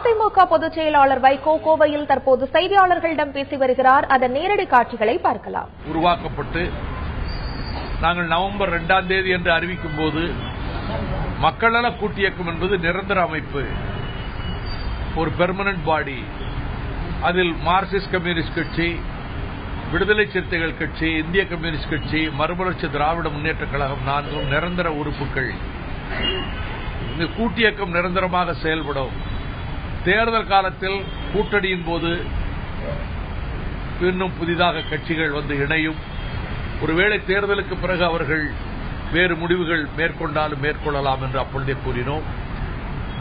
மதிமுக பொதுச் செயலாளர் வைகோ கோவையில் தற்போது செய்தியாளர்களிடம் பேசி வருகிறார். அதன் நேரடி காட்சிகளை பார்க்கலாம். உருவாக்கப்பட்டு நாங்கள் நவம்பர் 2ஆம் தேதி என்று அறிவிக்கும் போது மக்கள் நல கூட்டியக்கம் என்பது நிரந்தர அமைப்பு, ஒரு பெர்மனன்ட் பாடி. அதில் மார்க்சிஸ்ட் கம்யூனிஸ்ட் கட்சி, விடுதலை சிறுத்தைகள் கட்சி, இந்திய கம்யூனிஸ்ட் கட்சி, மறுமலர்ச்சி திராவிட முன்னேற்ற கழகம் 4 நிரந்தர உறுப்புகள். இந்த கூட்டியக்கம் நிரந்தரமாக செயல்படும். தேர்தல் காலத்தில் கூட்டணியின் போது இன்னும் புதிதாக கட்சிகள் வந்து இணையும். ஒருவேளை தேர்தலுக்கு பிறகு அவர்கள் வேறு முடிவுகள் மேற்கொண்டாலும் மேற்கொள்ளலாம் என்று அப்பொழுதே கூறினோம்.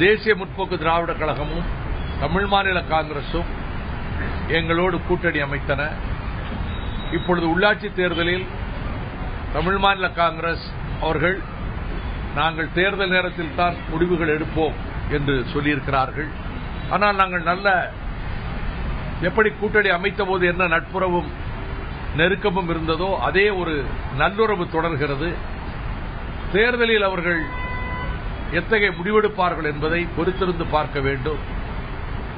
தேசிய முற்போக்கு திராவிட கழகமும் தமிழ் மாநில காங்கிரசும் எங்களோடு கூட்டணி அமைத்தன. இப்பொழுது உள்ளாட்சி தேர்தலில் தமிழ் மாநில காங்கிரஸ் அவர்கள் நாங்கள் தேர்தல் நேரத்தில் தான் முடிவுகள் எடுப்போம் என்று சொல்லியிருக்கிறார்கள். ஆனால் நாங்கள் எப்படி கூட்டணி அமைத்த போது என்ன நட்புறவும் நெருக்கமும் இருந்ததோ அதே ஒரு நல்லுறவு தொடர்கிறது. தேர்தலில் அவர்கள் எத்தகைய முடிவெடுப்பார்கள் என்பதை பொறுத்திருந்து பார்க்க வேண்டும்.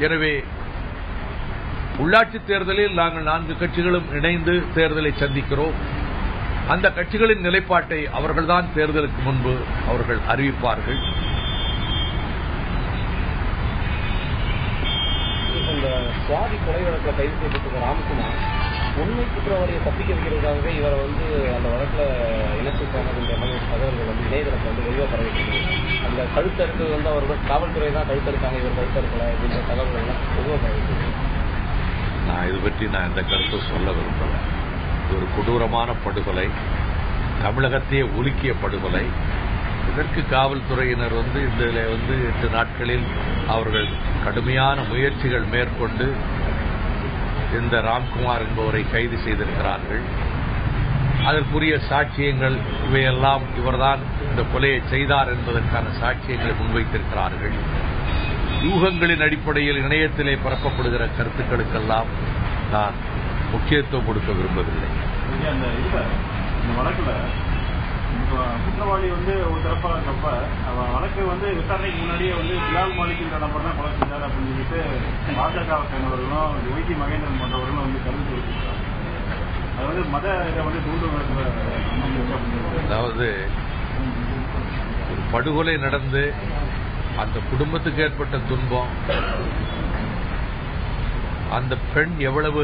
எனவே உள்ளாட்சி தேர்தலில் நாங்கள் 4 கட்சிகளும் இணைந்து தேர்தலை சந்திக்கிறோம். அந்த கட்சிகளின் நிலைப்பாட்டை அவர்கள்தான் தேர்தலுக்கு முன்பு அவர்கள் அறிவிப்பார்கள். இந்த சுவாதி கொலை வழக்கில் கைது செய்யப்பட்டிருக்க ராம்குமார் உண்மை குற்றவாளியை தப்பிக்க வைக்கிறதுக்காகவே இவரை அந்த வழக்கில் இணைப்பு போனதுன்ற மாதிரி தகவல்கள் இணையதளத்தில் வெளியே பரவிட்டு அந்த கழுத்தறுக்கு அவர்கள் காவல்துறை தான் கழுத்தறுக்காங்க, இவர் கழுத்தறுக்கல அப்படின்ற தகவல்கள்லாம் பொதுவாக பரவிட்டு. நான் இது பற்றி இந்த கருத்தை சொல்ல விரும்பல. இது ஒரு கொடூரமான படுகொலை, தமிழகத்தையே உலுக்கிய படுகொலை. இதற்கு காவல்துறையினர் இதில் 8 நாட்களில் அவர்கள் கடுமையான முயற்சிகள் மேற்கொண்டு இந்த ராம்குமார் என்பவரை கைது செய்திருக்கிறார்கள். அதற்குரிய சாட்சியங்கள் இவையெல்லாம் இவர்தான் இந்த கொலையை செய்தார் என்பதற்கான சாட்சியங்களை முன்வைத்திருக்கிறார்கள். யூகங்களின் அடிப்படையில் இணையத்திலே பரப்பப்படுகிற கருத்துக்களுக்கெல்லாம் நான் முக்கியத்துவம் கொடுக்க விரும்பவில்லை. இந்த வழக்குல குற்றவாளி ஒரு தரப்பா இருக்கப்ப வழக்கு விசாரணைக்கு முன்னாடியே பிலால் மாலிக்கின்ற நபர் தான் கொலை செஞ்சார் அப்படின்னு சொல்லிட்டு பாஜக சேர்ந்தவர்களும் வைத்தி மகேந்திரன் போன்றவர்களும் கருத்து தெரிவிச்சிருக்காங்க. அது மத இதை தூண்டுகிற. அதாவது ஒரு படுகொலை நடந்து அந்த குடும்பத்துக்கு ஏற்பட்ட துன்பம், அந்த பெண் எவ்வளவு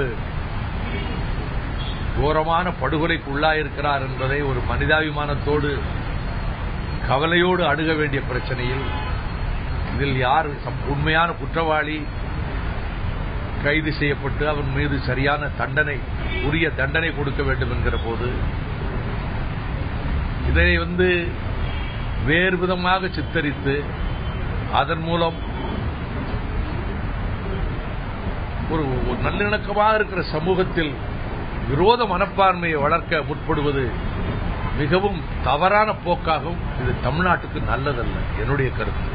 கோரமான படுகொலைக்கு உள்ளாயிருக்கிறார் என்பதை ஒரு மனிதாபிமானத்தோடு கவலையோடு அணுக வேண்டிய பிரச்சனையில் இதில் யார் உண்மையான குற்றவாளி கைது செய்யப்பட்டு அவன் மீது சரியான உரிய தண்டனை கொடுக்க வேண்டும் என்கிற போது இதை வேறு விதமாக சித்தரித்து அதன் மூலம் ஒரு நல்லிணக்கமாக இருக்கிற சமூகத்தில் விரோத மனப்பான்மையை வளர்க்க முற்படுவது மிகவும் தவறான போக்காகும். இது தமிழ்நாட்டுக்கு நல்லதல்ல, என்னுடைய கருத்து.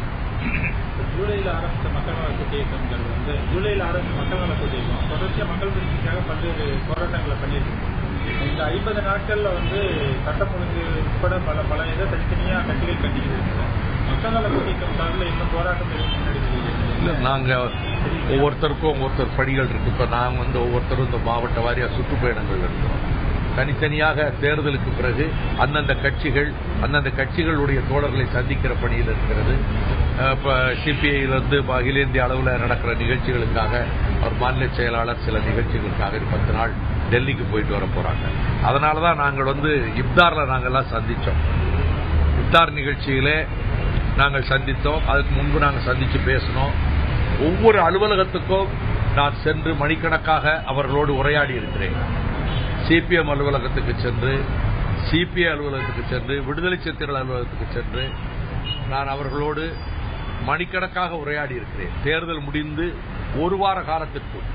ஜூலையில் ஆரம்பித்த மக்கள் நல கூட்டியக்கங்கள் ஜூலையில் ஆரம்பித்த மக்கள் நல கூட்டியக்கம் தொடர்ச்சியாக மக்கள் பிரச்சனைக்காக பல்வேறு போராட்டங்களை பண்ணியிருக்கோம். இந்த 50 நாட்கள்ல சட்டம் ஒழுங்கு உட்பட பல இதை தனித்தனியாக கட்சிகள் கட்டிக்கிறது. மக்கள் நல கூட்டியக்கம் சார்பில் இன்னும் போராட்டம் இல்லை, நாங்கள் ஒவ்வொருத்தருக்கும் ஒவ்வொருத்தர் பணிகள் இருக்கு. இப்போ நாங்கள் ஒவ்வொருத்தரும் இந்த மாவட்ட வாரியாக சுற்றுப்பயணங்கள் இருக்கிறோம். தனித்தனியாக தேர்தலுக்கு பிறகு அந்தந்த கட்சிகளுடைய தோழர்களை சந்திக்கிற பணியில் இருக்கிறது. இப்போ சிபிஐயிலிருந்து அகில இந்திய அளவில் நடக்கிற நிகழ்ச்சிகளுக்காக அவர் மாநில செயலாளர் சில நிகழ்ச்சிகளுக்காக 10 நாள் டெல்லிக்கு போயிட்டு வர போறாங்க. அதனால தான் நாங்கள் இப்தாரில் நாங்கள்லாம் சந்தித்தோம். இப்தார் நிகழ்ச்சியிலே நாங்கள் சந்தித்தோம். அதுக்கு முன்பு நாங்கள் சந்தித்து பேசினோம். ஒவ்வொரு அலுவலகத்துக்கும் நான் சென்று மணிக்கணக்காக அவர்களோடு உரையாடி இருக்கிறேன். சிபிஎம் அலுவலகத்துக்கு சென்று, சிபிஐ அலுவலகத்துக்கு சென்று, விடுதலை சிறுத்தைகள் அலுவலகத்துக்கு சென்று நான் அவர்களோடு மணிக்கணக்காக உரையாடி இருக்கிறேன். தேர்தல் முடிந்து 1 வார காலத்திற்குள்.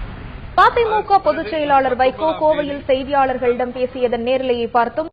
மதிமுக பொதுச் செயலாளர் வைகோ கோவையில் செய்தியாளர்களிடம் பேசியதன் நேரலையை பார்த்தோம்.